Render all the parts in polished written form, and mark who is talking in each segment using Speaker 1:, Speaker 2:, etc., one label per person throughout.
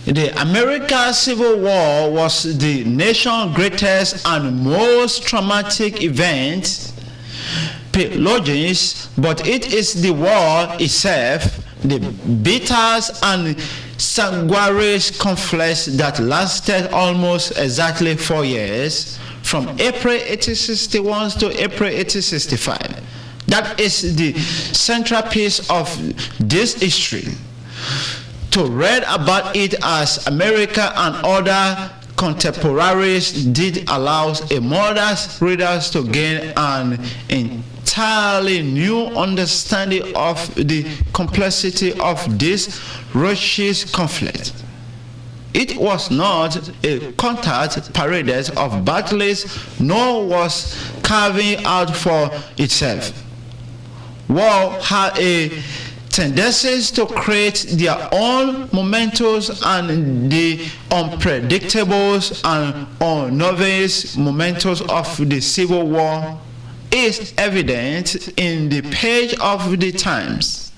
Speaker 1: The American Civil War was the nation's greatest and most traumatic event, but it is the war itself, the bitter and sanguinary conflict that lasted almost exactly 4 years, from April 1861 to April 1865. That is the centrepiece of this history. To read about it as America and other contemporaries did allows a modest readers to gain an entirely new understanding of the complexity of this righteous conflict. It was not a contact parade of battles, nor was carving out for itself. War had a tendency to create their own momentos, and the unpredictables and unnovice momentos of the Civil War is evident in the page of the Times.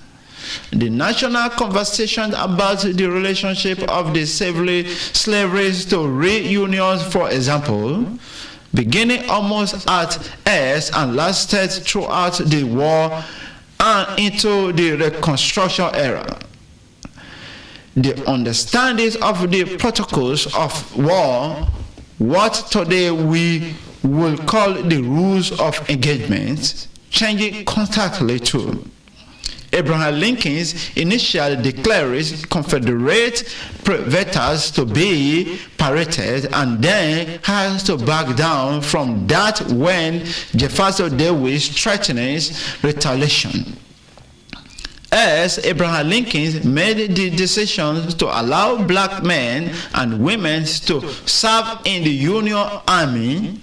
Speaker 1: The national conversation about the relationship of the slavery to reunions, for example, beginning almost at S and lasted throughout the war and into the Reconstruction era. The understanding of the protocols of war, what today we will call the rules of engagement, changing constantly too. Abraham Lincoln's initially declared Confederate privateers to be paraded, and then has to back down from that when Jefferson Davis threatens retaliation. As Abraham Lincoln made the decision to allow black men and women to serve in the Union Army,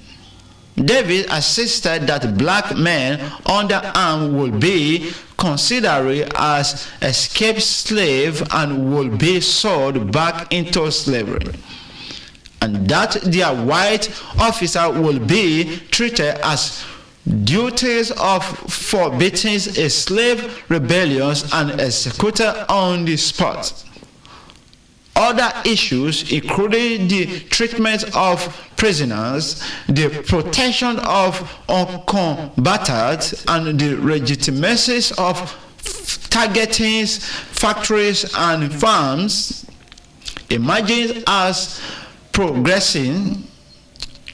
Speaker 1: Davis insisted that black men under arms would be considered as escaped slaves and would be sold back into slavery, and that their white officer would be treated as duties of forbidding a slave rebellions and executed on the spot. Other issues included the treatment of prisoners, the protection of noncombatants, and the legitimacy of targeting factories and farms, emerging as progressing.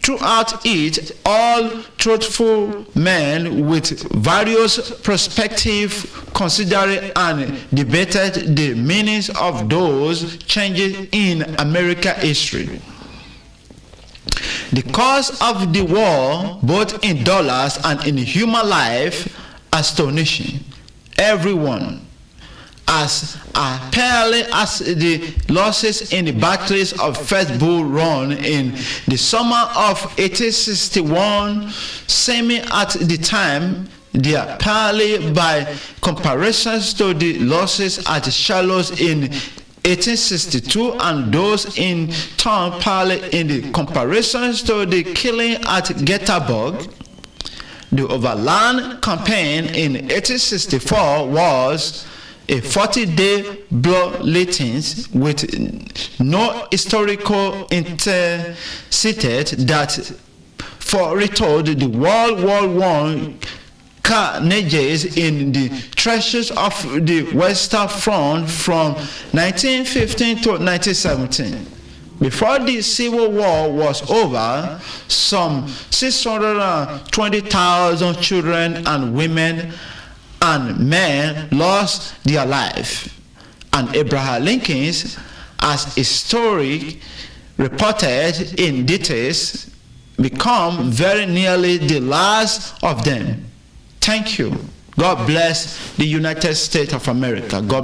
Speaker 1: Throughout it, all truthful men with various perspectives considered and debated the meanings of those changes in American history. The cost of the war, both in dollars and in human life, astonishing everyone. As appalling as the losses in the battles of First Bull Run in the summer of 1861 seeming at the time, they are appalling by comparisons to the losses at Shiloh in 1862, and those in turn pale in the comparisons to the killing at Gettysburg. The Overland Campaign in 1864 was a 40-day bloodletting with no historical antecedent that foretold the World War I carnages in the trenches of the Western Front from 1915 to 1917. Before the Civil War was over, some 620,000 children and women and men lost their life, and Abraham Lincoln, as history reported in details, become very nearly the last of them. Thank you. God bless the United States of America. God